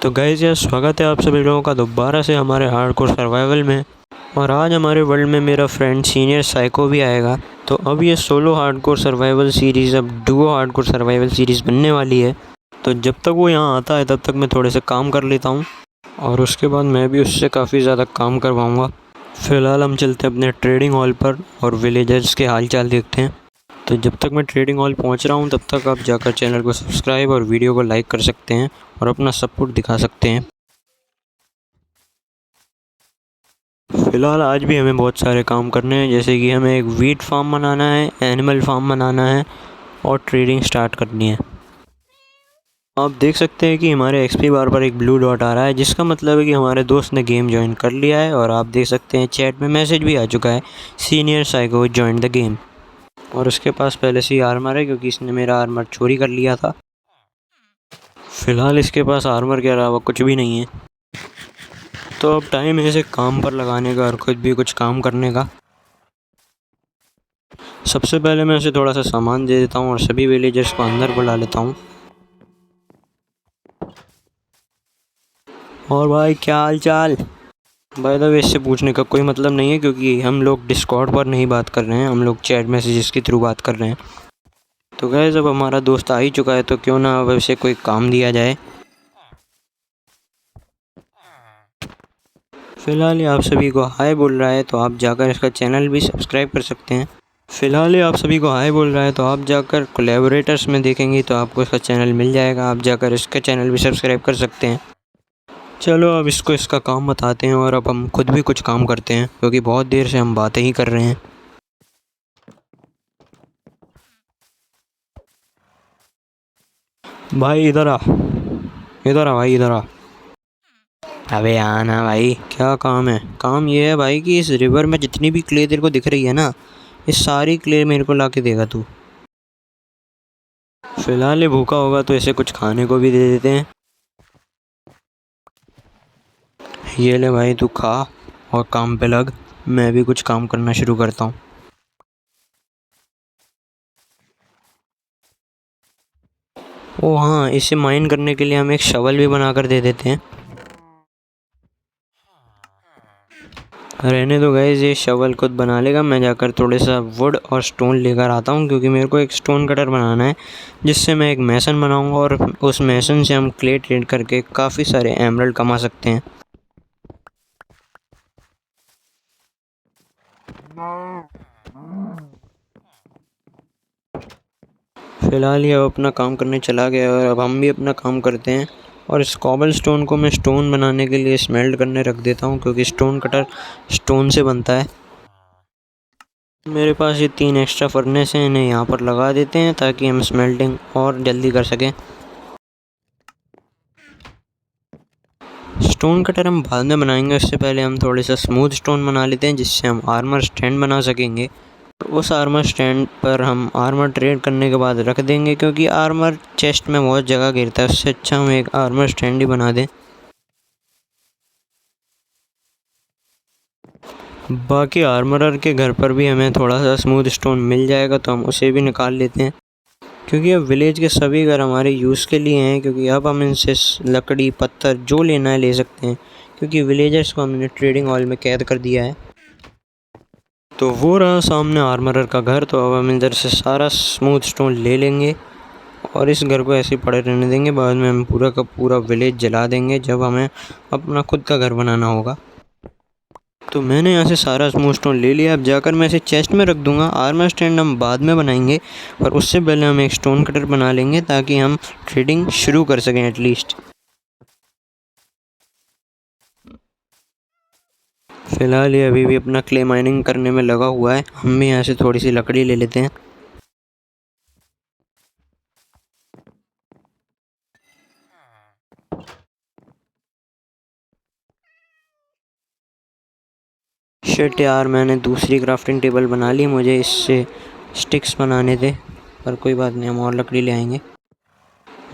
तो गाइस यार, स्वागत है आप सभी लोगों का दोबारा से हमारे हार्डकोर सर्वाइवल में। और आज हमारे वर्ल्ड में मेरा फ्रेंड सीनियर साइको भी आएगा। तो अब ये सोलो हार्डकोर सर्वाइवल सीरीज़ अब डुओ हार्डकोर सर्वाइवल सीरीज़ बनने वाली है। तो जब तक वो यहाँ आता है तब तक मैं थोड़े से काम कर लेता हूँ और उसके बाद मैं भी उससे काफ़ी ज़्यादा काम करवाऊँगा। फ़िलहाल हम चलते हैं अपने ट्रेडिंग हॉल पर और विलेजर्स के हाल चाल देखते हैं। तो जब तक मैं ट्रेडिंग हॉल पहुंच रहा हूं तब तक आप जाकर चैनल को सब्सक्राइब और वीडियो को लाइक कर सकते हैं और अपना सपोर्ट दिखा सकते हैं। फ़िलहाल आज भी हमें बहुत सारे काम करने हैं, जैसे कि हमें एक वीट फार्म बनाना है, एनिमल फार्म बनाना है और ट्रेडिंग स्टार्ट करनी है। आप देख सकते हैं कि हमारे एक्सपी बार पर एक ब्लू डॉट आ रहा है, जिसका मतलब है कि हमारे दोस्त ने गेम ज्वाइन कर लिया है। और आप देख सकते हैं चैट में मैसेज भी आ चुका है, senior psycho join the game. और उसके पास पहले से ही आर्मर है क्योंकि इसने मेरा आर्मर चोरी कर लिया था। फ़िलहाल इसके पास आर्मर के अलावा कुछ भी नहीं है। तो अब टाइम है इसे काम पर लगाने का और खुद भी कुछ काम करने का। सबसे पहले मैं उसे थोड़ा सा सामान दे देता हूँ और सभी विलेजर्स को अंदर बुला लेता हूँ। और भाई क्या हाल चाल? बाय द वे, इससे पूछने का कोई मतलब नहीं है क्योंकि हम लोग डिस्कॉर्ड पर नहीं बात कर रहे हैं, हम लोग चैट मैसेजेस के थ्रू बात कर रहे हैं। तो गाइस, अब हमारा दोस्त आ ही चुका है तो क्यों ना अब उसे कोई काम दिया जाए। फ़िलहाल ये आप सभी को हाय बोल रहा है तो आप जाकर इसका चैनल भी सब्सक्राइब कर सकते हैं। फ़िलहाल ये आप सभी को हाय बोल रहा है तो आप जाकर कोलैबोरेटर्स में देखेंगे तो आपको इसका चैनल मिल जाएगा, आप जाकर इसका चैनल भी सब्सक्राइब कर सकते हैं। चलो अब इसको इसका काम बताते हैं और अब हम खुद भी कुछ काम करते हैं क्योंकि बहुत देर से हम बातें ही कर रहे हैं। भाई इधर आ, इधर आ भाई, इधर आ। अबे आना भाई, क्या काम है? काम ये है भाई कि इस रिवर में जितनी भी क्ले तेरे को दिख रही है ना, ये सारी क्ले मेरे को ला के देगा तू। फ़िलहाल ये भूखा होगा तो इसे कुछ खाने को भी दे देते हैं। ये ले भाई, तू खा और काम पे लग, मैं भी कुछ काम करना शुरू करता हूँ। ओ हाँ, इसे माइन करने के लिए हम एक शवल भी बना कर दे देते हैं। रहने दो गाइस, ये शवल खुद बना लेगा। मैं जाकर थोड़े सा वुड और स्टोन लेकर आता हूँ क्योंकि मेरे को एक स्टोन कटर बनाना है जिससे मैं एक मैसन बनाऊँगा और उस मैसन से हम क्ले ट्रेड करके काफ़ी सारे एमरल्ड कमा सकते हैं। फ़िलहाल ये अब अपना काम करने चला गया और अब हम भी अपना काम करते हैं। और इस कॉबल स्टोन को मैं स्टोन बनाने के लिए स्मेल्ट करने रख देता हूँ क्योंकि स्टोन कटर स्टोन से बनता है। मेरे पास ये 3 एक्स्ट्रा फर्नेस हैं, इन्हें यहाँ पर लगा देते हैं ताकि हम स्मेल्टिंग और जल्दी कर सकें। स्टोन कटर हम बाद में बनाएंगे, उससे पहले हम थोड़े सा स्मूथ स्टोन बना लेते हैं जिससे हम आर्मर स्टैंड बना सकेंगे। उस आर्मर स्टैंड पर हम आर्मर ट्रेड करने के बाद रख देंगे क्योंकि आर्मर चेस्ट में बहुत जगह गिरता है, उससे अच्छा हम एक आर्मर स्टैंड ही बना दें। बाकी आर्मरर के घर पर भी हमें थोड़ा सा स्मूथ स्टोन मिल जाएगा तो हम उसे भी निकाल लेते हैं क्योंकि अब विलेज के सभी घर हमारे यूज़ के लिए हैं, क्योंकि अब हम इनसे लकड़ी पत्थर जो लेना है ले सकते हैं क्योंकि विलेजर्स को हमने ट्रेडिंग हॉल में कैद कर दिया है। तो वो रहा सामने आर्मरर का घर। तो अब हम इधर से सारा स्मूथ स्टोन ले लेंगे और इस घर को ऐसे ही पड़े रहने देंगे। बाद में हम पूरा का पूरा विलेज जला देंगे जब हमें अपना खुद का घर बनाना होगा। तो मैंने यहाँ से सारा स्मूथ स्टोन ले लिया। अब जाकर मैं इसे चेस्ट में रख दूँगा। आर्मर स्टैंड हम बाद में बनाएंगे और उससे पहले हम एक स्टोन कटर बना लेंगे ताकि हम ट्रेडिंग शुरू कर सकें एटलीस्ट। फ़िलहाल ये अभी भी अपना क्ले माइनिंग करने में लगा हुआ है। हम भी यहाँ से थोड़ी सी लकड़ी ले लेते हैं। शिट यार, मैंने दूसरी क्राफ्टिंग टेबल बना ली, मुझे इससे स्टिक्स बनाने थे, पर कोई बात नहीं, हम और लकड़ी ले आएंगे।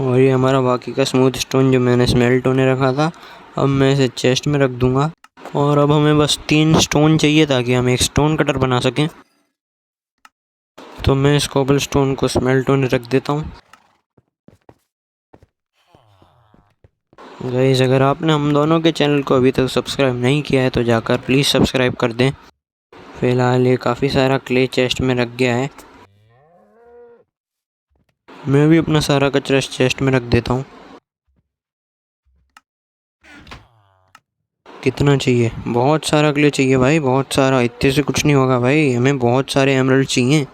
और ये हमारा बाकी का स्मूथ स्टोन जो मैंने स्मेल्ट होने रखा था, अब मैं इसे चेस्ट में रख दूँगा। और अब हमें बस 3 स्टोन चाहिए ताकि हम एक स्टोन कटर बना सकें। तो मैं इस कोबल स्टोन को स्मेल्ट होने रख देता हूँ। गाइस अगर आपने हम दोनों के चैनल को अभी तक सब्सक्राइब नहीं किया है तो जाकर प्लीज़ सब्सक्राइब कर दें। फ़िलहाल ये काफ़ी सारा क्ले चेस्ट में रख गया है। मैं भी अपना सारा कचरा इस चेस्ट में रख देता हूँ। कितना चाहिए? बहुत सारा क्ले चाहिए भाई, बहुत सारा। इतने से कुछ नहीं होगा भाई, हमें बहुत सारे एमराल्ड चाहिए।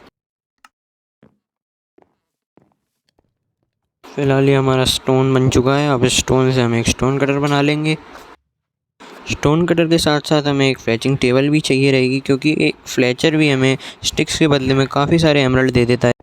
फ़िलहाल ये हमारा स्टोन बन चुका है। अब इस स्टोन से हम एक स्टोन कटर बना लेंगे। स्टोन कटर के साथ साथ हमें एक फ्लेचिंग टेबल भी चाहिए रहेगी, क्योंकि एक फ्लेचर भी हमें स्टिक्स के बदले में काफ़ी सारे एमराल्ड दे देता है।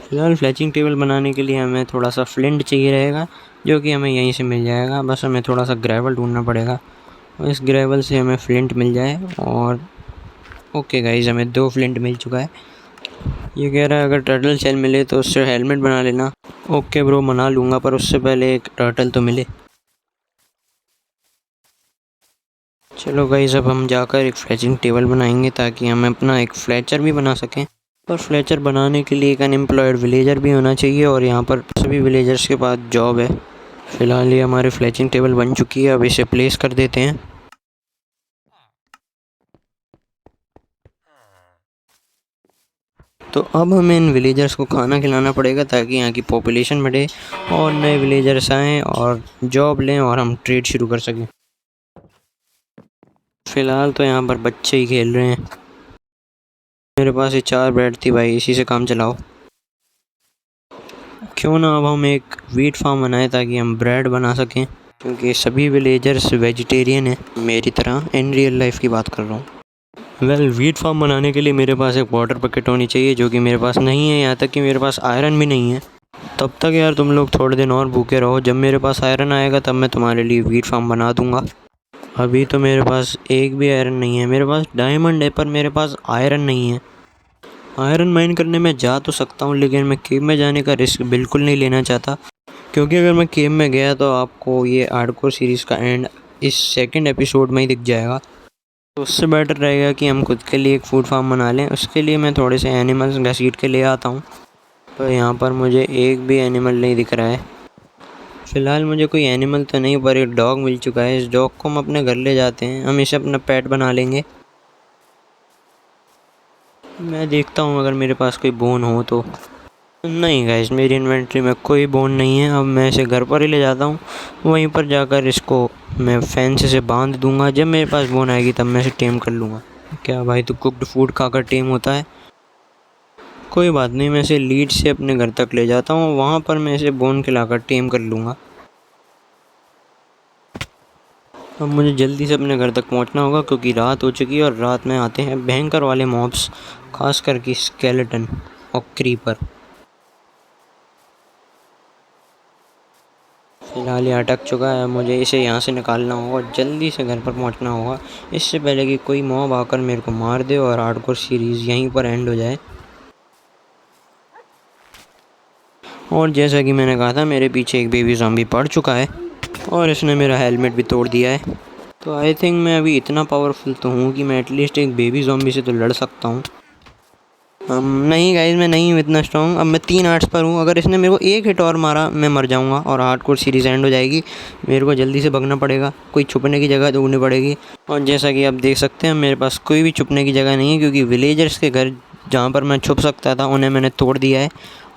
फिलहाल फ्लैचिंग टेबल बनाने के लिए हमें थोड़ा सा फ्लिंट चाहिए रहेगा, जो कि हमें यहीं से मिल जाएगा। बस हमें थोड़ा सा ग्रेवल ढूंढना पड़ेगा और इस ग्रेवल से हमें फ्लिंट मिल जाए। और ओके गाइज, हमें 2 फ्लिंट मिल चुका है। ये कह रहा है अगर टर्टल शेल मिले तो उससे हेलमेट बना लेना। ओके ब्रो, बना लूँगा, पर उससे पहले एक टर्टल तो मिले। चलो गाइज, अब हम जाकर एक फ्लैचिंग टेबल बनाएंगे ताकि हम अपना एक फ्लैचर भी बना सकें। पर फ्लेचर बनाने के लिए एक अनएम्प्लॉयड विलेजर भी होना चाहिए और यहाँ पर सभी विलेजर्स के पास जॉब है। फ़िलहाल ये हमारी फ्लेचिंग टेबल बन चुकी है। अब इसे प्लेस कर देते हैं। तो अब हमें इन विलेजर्स को खाना खिलाना पड़ेगा ताकि यहाँ की पॉपुलेशन बढ़े और नए विलेजर्स आएँ और जॉब लें और हम ट्रेड शुरू कर सकें। फ़िलहाल तो यहाँ पर बच्चे ही खेल रहे हैं। मेरे पास ये 4 ब्रेड थी भाई, इसी से काम चलाओ। क्यों ना अब हम एक वीट फार्म बनाएं ताकि हम ब्रेड बना सकें, क्योंकि सभी विलेजर्स वेजिटेरियन हैं मेरी तरह। इन रियल लाइफ की बात कर रहा हूँ। वीट फार्म बनाने के लिए मेरे पास एक वाटर बकेट होनी चाहिए, जो कि मेरे पास नहीं है। यहाँ तक कि मेरे पास आयरन भी नहीं है। तब तक यार तुम लोग थोड़े दिन और भूखे रहो। जब मेरे पास आयरन आएगा तब मैं तुम्हारे लिए वीट फार्म बना दूँगा। अभी तो मेरे पास एक भी आयरन नहीं है। मेरे पास डायमंड है पर मेरे पास आयरन नहीं है। आयरन माइन करने में जा तो सकता हूँ, लेकिन मैं केव में जाने का रिस्क बिल्कुल नहीं लेना चाहता, क्योंकि अगर मैं केव में गया तो आपको ये हार्डकोर सीरीज़ का एंड इस सेकंड एपिसोड में ही दिख जाएगा। तो उससे बेटर रहेगा कि हम खुद के लिए एक फूड फार्म बना लें। उसके लिए मैं थोड़े से एनिमल्स घसीट के ले आता हूँ। तो यहाँ पर मुझे एक भी एनिमल नहीं दिख रहा है। फ़िलहाल मुझे कोई एनिमल तो नहीं, पर एक डॉग मिल चुका है। इस डॉग को हम अपने घर ले जाते हैं, हम इसे अपना पेट बना लेंगे। मैं देखता हूँ अगर मेरे पास कोई बोन हो तो। नहीं गाइस, मेरी इन्वेंट्री में कोई बोन नहीं है। अब मैं इसे घर पर ही ले जाता हूँ। वहीं पर जाकर इसको मैं फेंस से बांध दूंगा। जब मेरे पास बोन आएगी तब मैं इसे टेम कर लूँगा। क्या भाई, तो कुक्ड फूड खाकर टेम होता है? कोई बात नहीं, मैं इसे लीड से अपने घर तक ले जाता हूँ। वहाँ पर मैं इसे बोन खिलाकर टेम कर लूँगा। अब मुझे जल्दी से अपने घर तक पहुँचना होगा, क्योंकि रात हो चुकी है और रात में आते हैं भयंकर वाले मॉब्स, खास करके स्केलेटन और क्रीपर। फ़िलहाल ये अटक चुका है। मुझे इसे यहाँ से निकालना होगा, जल्दी से घर पर पहुँचना होगा, इससे पहले कि कोई मॉब आकर मेरे को मार दे और हार्डकोर सीरीज़ यहीं पर एंड हो जाए। और जैसा कि मैंने कहा था, मेरे पीछे एक बेबी ज़ॉम्बी पड़ चुका है और इसने मेरा हेलमेट भी तोड़ दिया है। तो आई थिंक मैं अभी इतना पावरफुल तो हूँ कि मैं एटलीस्ट एक बेबी ज़ॉम्बी से तो लड़ सकता हूँ। नहीं गाइज, मैं नहीं हूँ इतना स्ट्रॉन्ग। अब मैं 3 आर्ट्स पर हूँ। अगर इसने मेरे को एक हिट और मारा मैं मर जाऊँगा और हार्डकोर सीरीज़ एंड हो जाएगी। मेरे को जल्दी से भगना पड़ेगा, कोई छुपने की जगह ढूंढनी पड़ेगी। और जैसा कि आप देख सकते हैं, मेरे पास कोई भी छुपने की जगह नहीं है, क्योंकि विलेजर्स के घर जहाँ पर मैं छुप सकता था उन्हें मैंने तोड़ दिया है।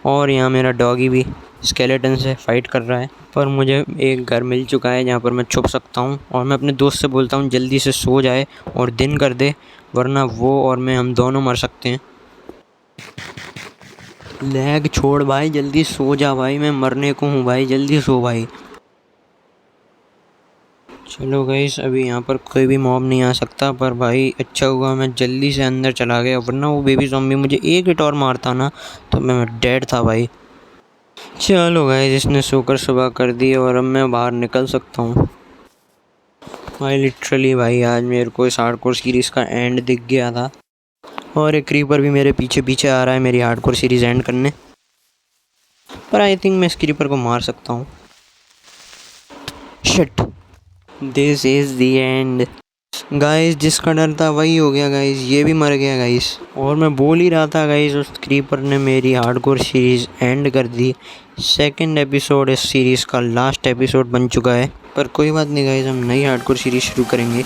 और यहाँ मेरा डॉगी भी स्केलेटन से फाइट कर रहा है। पर मुझे एक घर मिल चुका है जहाँ पर मैं छुप सकता हूँ। और मैं अपने दोस्त से बोलता हूँ जल्दी से सो जाए और दिन कर दे, वरना वो और मैं, हम दोनों मर सकते हैं। लैग छोड़ भाई, जल्दी सो जा भाई, मैं मरने को हूँ भाई, जल्दी सो भाई। चलो गाइस, अभी यहाँ पर कोई भी मॉब नहीं आ सकता। पर भाई अच्छा हुआ मैं जल्दी से अंदर चला गया, वरना वो बेबी ज़ॉम्बी मुझे एक हिट और मारता ना तो मैं डेड था भाई। चलो गाइस, इसने सोकर सुबह कर दी और अब मैं बाहर निकल सकता हूँ भाई। लिटरली भाई, आज मेरे को इस हार्डकोर सीरीज़ का एंड दिख गया था। और एक क्रीपर भी मेरे पीछे पीछे आ रहा है मेरी हार्डकोर सीरीज़ एंड करने, पर आई थिंक मैं इस क्रीपर को मार सकता हूँ। Shit, this is the end guys. जिसका डर था वही हो गया गाइस, ये भी मर गया गाइस। और मैं बोल ही रहा था गाइस, उस क्रीपर ने मेरी हार्डकोर सीरीज़ एंड कर दी। सेकंड एपिसोड इस सीरीज़ का लास्ट एपिसोड बन चुका है, पर कोई बात नहीं गाइस, हम नई हार्डकोर सीरीज़ शुरू करेंगे।